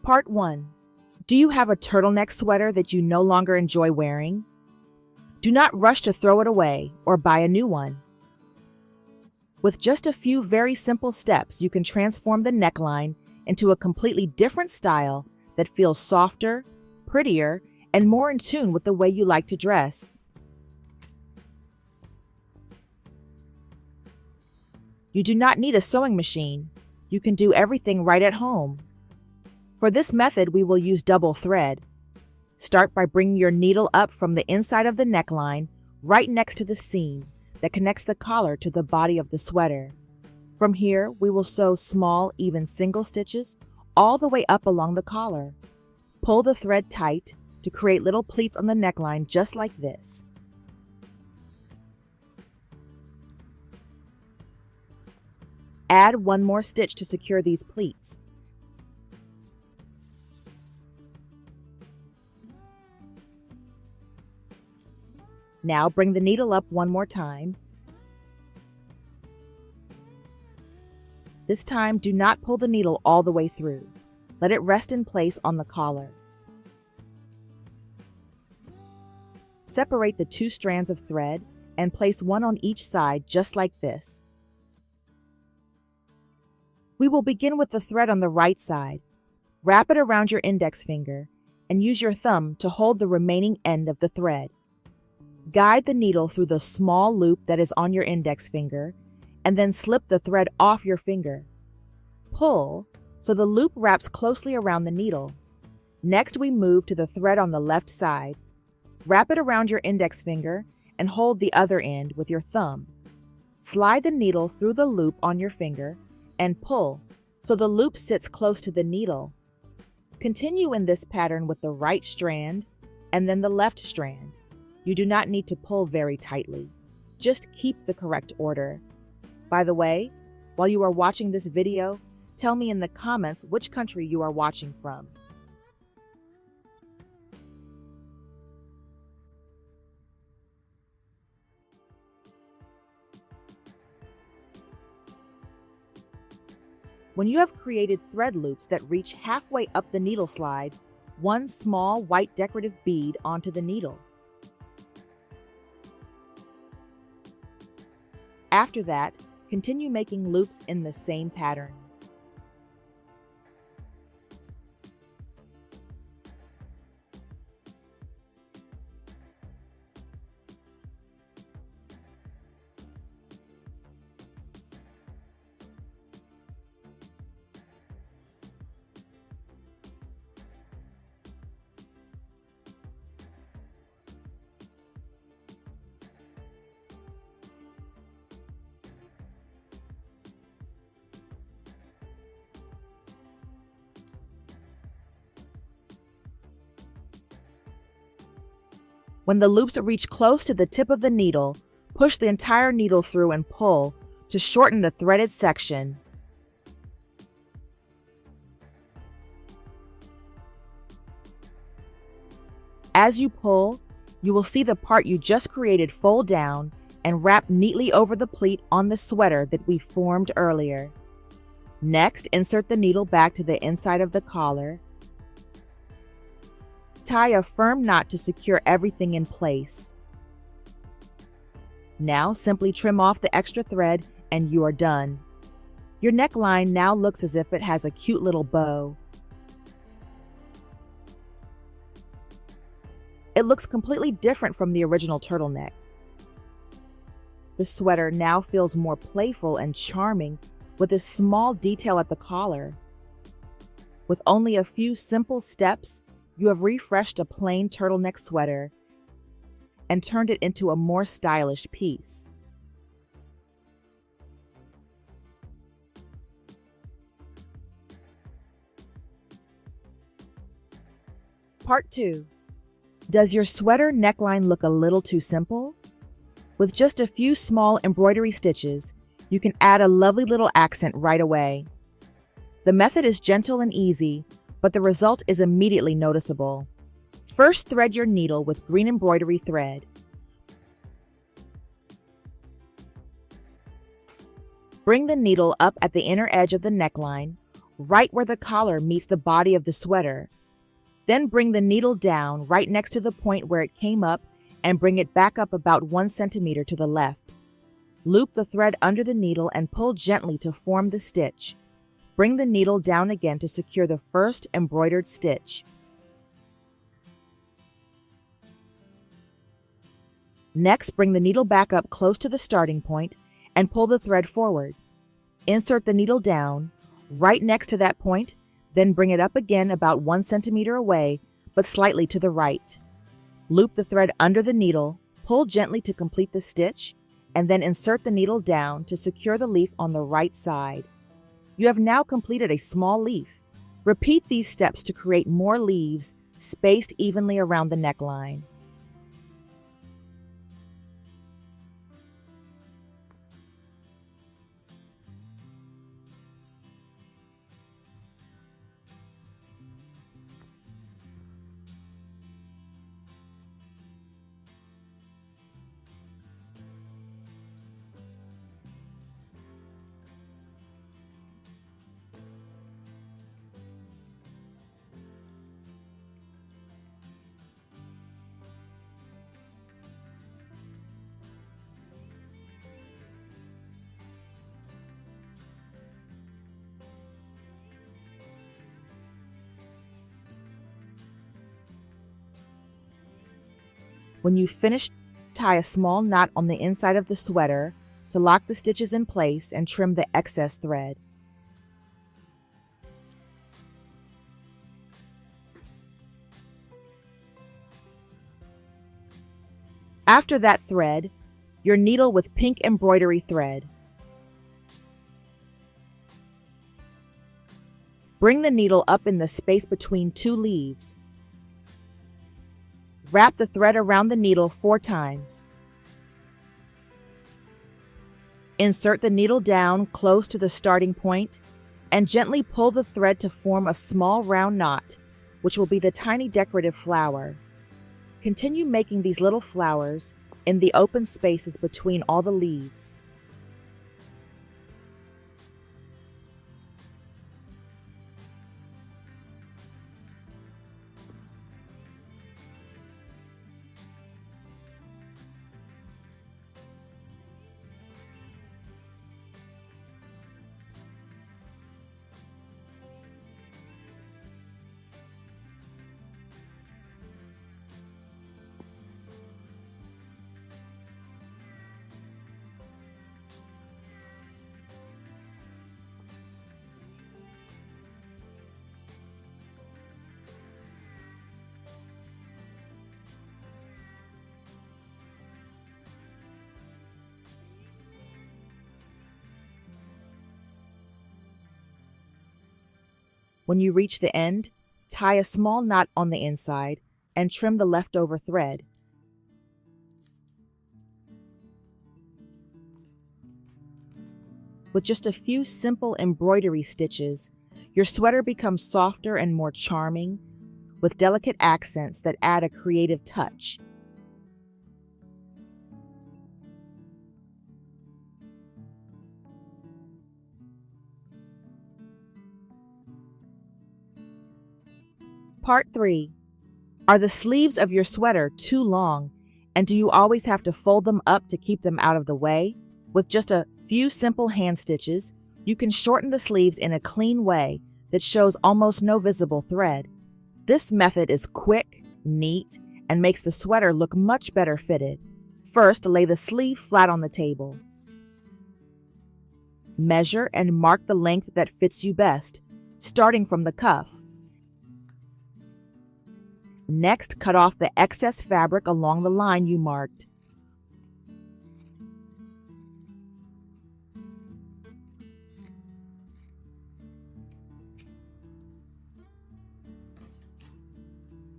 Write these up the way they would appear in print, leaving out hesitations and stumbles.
Part 1. Do you have a turtleneck sweater that you no longer enjoy wearing? Do not rush to throw it away or buy a new one. With just a few very simple steps, you can transform the neckline into a completely different style that feels softer, prettier, and more in tune with the way you like to dress. You do not need a sewing machine. You can do everything right at home. For this method, we will use double thread. Start by bringing your needle up from the inside of the neckline right next to the seam that connects the collar to the body of the sweater. From here, we will sew small, even single stitches all the way up along the collar. Pull the thread tight to create little pleats on the neckline just like this. Add one more stitch to secure these pleats. Now bring the needle up one more time. This time, do not pull the needle all the way through. Let it rest in place on the collar. Separate the two strands of thread and place one on each side just like this. We will begin with the thread on the right side. Wrap it around your index finger and use your thumb to hold the remaining end of the thread. Guide the needle through the small loop that is on your index finger and then slip the thread off your finger. Pull so the loop wraps closely around the needle. Next, we move to the thread on the left side. Wrap it around your index finger and hold the other end with your thumb. Slide the needle through the loop on your finger and pull so the loop sits close to the needle. Continue in this pattern with the right strand and then the left strand. You do not need to pull very tightly. Just keep the correct order. By the way, while you are watching this video, tell me in the comments which country you are watching from. When you have created thread loops that reach halfway up the needle, slide one small white decorative bead onto the needle. After that, continue making loops in the same pattern. When the loops reach close to the tip of the needle, push the entire needle through and pull to shorten the threaded section. As you pull, you will see the part you just created fold down and wrap neatly over the pleat on the sweater that we formed earlier. Next, insert the needle back to the inside of the collar. Tie a firm knot to secure everything in place. Now simply trim off the extra thread and you are done. Your neckline now looks as if it has a cute little bow. It looks completely different from the original turtleneck. The sweater now feels more playful and charming with this small detail at the collar. With only a few simple steps, you have refreshed a plain turtleneck sweater and turned it into a more stylish piece. Part 2. Does your sweater neckline look a little too simple? With just a few small embroidery stitches, you can add a lovely little accent right away. The method is gentle and easy, but the result is immediately noticeable. First, thread your needle with green embroidery thread. Bring the needle up at the inner edge of the neckline, right where the collar meets the body of the sweater. Then bring the needle down right next to the point where it came up and bring it back up about 1 centimeter to the left. Loop the thread under the needle and pull gently to form the stitch. Bring the needle down again to secure the first embroidered stitch. Next, bring the needle back up close to the starting point and pull the thread forward. Insert the needle down, right next to that point, then bring it up again about 1 centimeter away, but slightly to the right. Loop the thread under the needle, pull gently to complete the stitch, and then insert the needle down to secure the leaf on the right side. You have now completed a small leaf. Repeat these steps to create more leaves spaced evenly around the neckline. When you finish, tie a small knot on the inside of the sweater to lock the stitches in place and trim the excess thread. After that thread, your needle with pink embroidery thread. Bring the needle up in the space between 2 leaves. Wrap the thread around the needle 4 times. Insert the needle down close to the starting point and gently pull the thread to form a small round knot, which will be the tiny decorative flower. Continue making these little flowers in the open spaces between all the leaves. When you reach the end, tie a small knot on the inside and trim the leftover thread. With just a few simple embroidery stitches, your sweater becomes softer and more charming, with delicate accents that add a creative touch. Part 3. Are the sleeves of your sweater too long, and do you always have to fold them up to keep them out of the way? With just a few simple hand stitches, you can shorten the sleeves in a clean way that shows almost no visible thread. This method is quick, neat, and makes the sweater look much better fitted. First, lay the sleeve flat on the table. Measure and mark the length that fits you best, starting from the cuff. Next, cut off the excess fabric along the line you marked.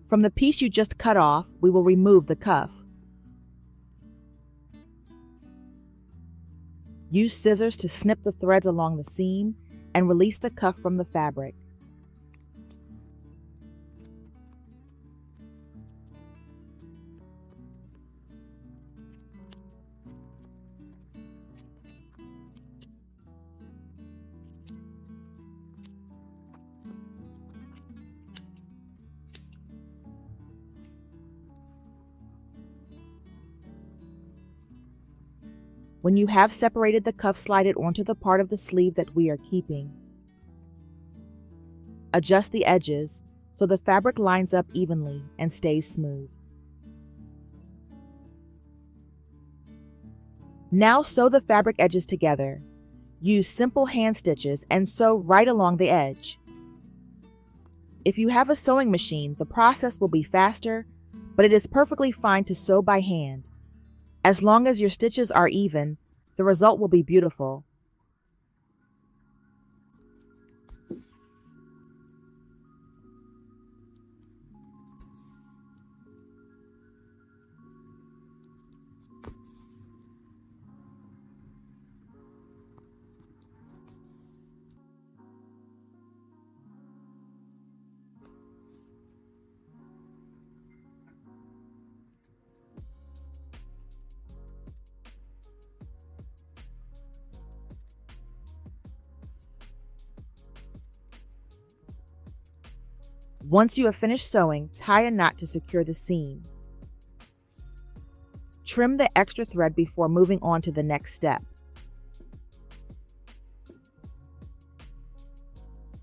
From the piece you just cut off, we will remove the cuff. Use scissors to snip the threads along the seam and release the cuff from the fabric. When you have separated the cuff, slide it onto the part of the sleeve that we are keeping. Adjust the edges so the fabric lines up evenly and stays smooth. Now sew the fabric edges together. Use simple hand stitches and sew right along the edge. If you have a sewing machine, the process will be faster, but it is perfectly fine to sew by hand. As long as your stitches are even, the result will be beautiful. Once you have finished sewing, tie a knot to secure the seam. Trim the extra thread before moving on to the next step.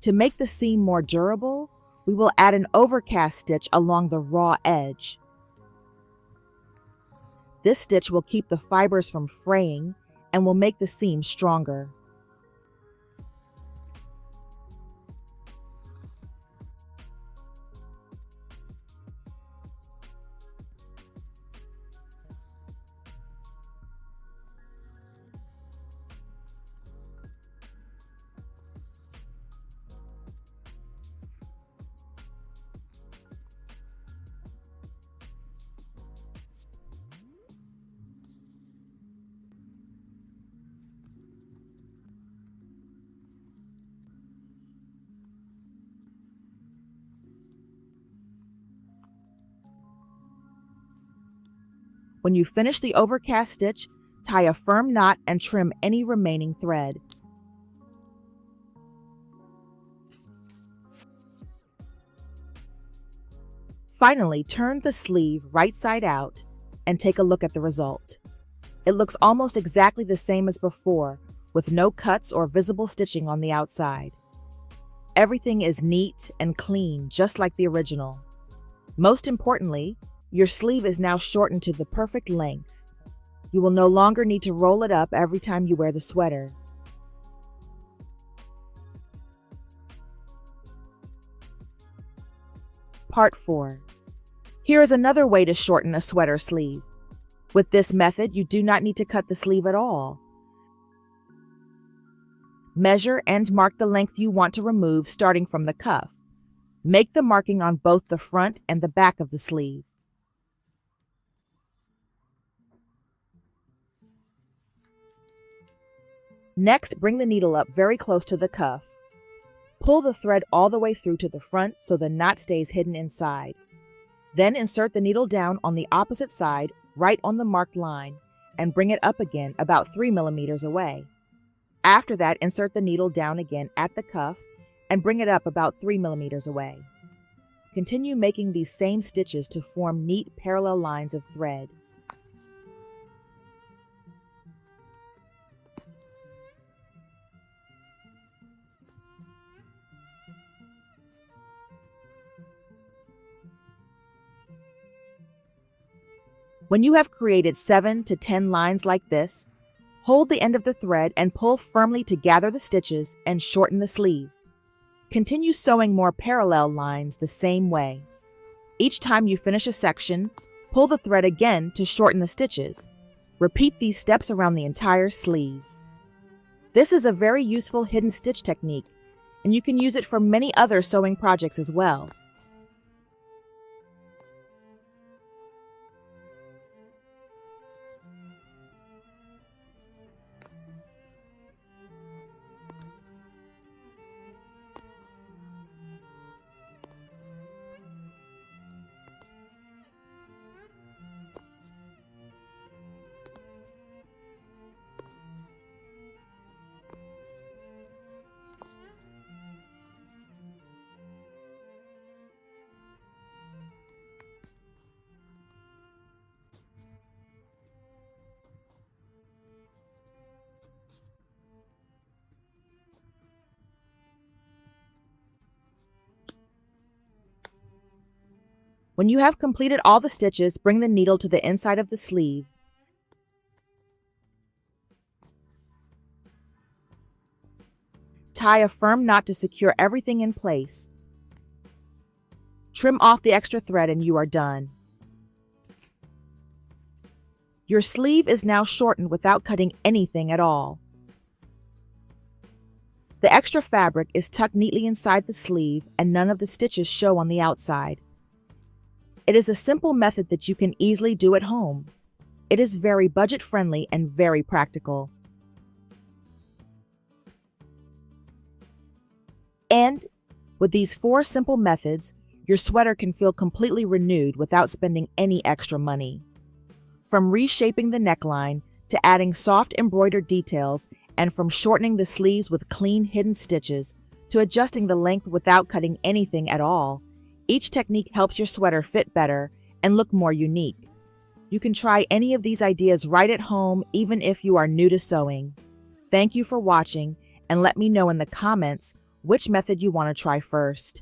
To make the seam more durable, we will add an overcast stitch along the raw edge. This stitch will keep the fibers from fraying and will make the seam stronger. When you finish the overcast stitch, tie a firm knot and trim any remaining thread. Finally, turn the sleeve right side out and take a look at the result. It looks almost exactly the same as before, with no cuts or visible stitching on the outside. Everything is neat and clean, just like the original. Most importantly, your sleeve is now shortened to the perfect length. You will no longer need to roll it up every time you wear the sweater. Part 4. Here is another way to shorten a sweater sleeve. With this method, you do not need to cut the sleeve at all. Measure and mark the length you want to remove starting from the cuff. Make the marking on both the front and the back of the sleeve. Next, bring the needle up very close to the cuff. Pull the thread all the way through to the front so the knot stays hidden inside. Then insert the needle down on the opposite side, right on the marked line, and bring it up again about 3 millimeters away. After that, insert the needle down again at the cuff and bring it up about 3 millimeters away. Continue making these same stitches to form neat parallel lines of thread. When you have created 7 to 10 lines like this, hold the end of the thread and pull firmly to gather the stitches and shorten the sleeve. Continue sewing more parallel lines the same way. Each time you finish a section, pull the thread again to shorten the stitches. Repeat these steps around the entire sleeve. This is a very useful hidden stitch technique, and you can use it for many other sewing projects as well. When you have completed all the stitches, bring the needle to the inside of the sleeve. Tie a firm knot to secure everything in place. Trim off the extra thread and you are done. Your sleeve is now shortened without cutting anything at all. The extra fabric is tucked neatly inside the sleeve and none of the stitches show on the outside. It is a simple method that you can easily do at home. It is very budget-friendly and very practical. And with these 4 simple methods, your sweater can feel completely renewed without spending any extra money. From reshaping the neckline to adding soft embroidered details, and from shortening the sleeves with clean hidden stitches to adjusting the length without cutting anything at all, each technique helps your sweater fit better and look more unique. You can try any of these ideas right at home, even if you are new to sewing. Thank you for watching, and let me know in the comments which method you want to try first.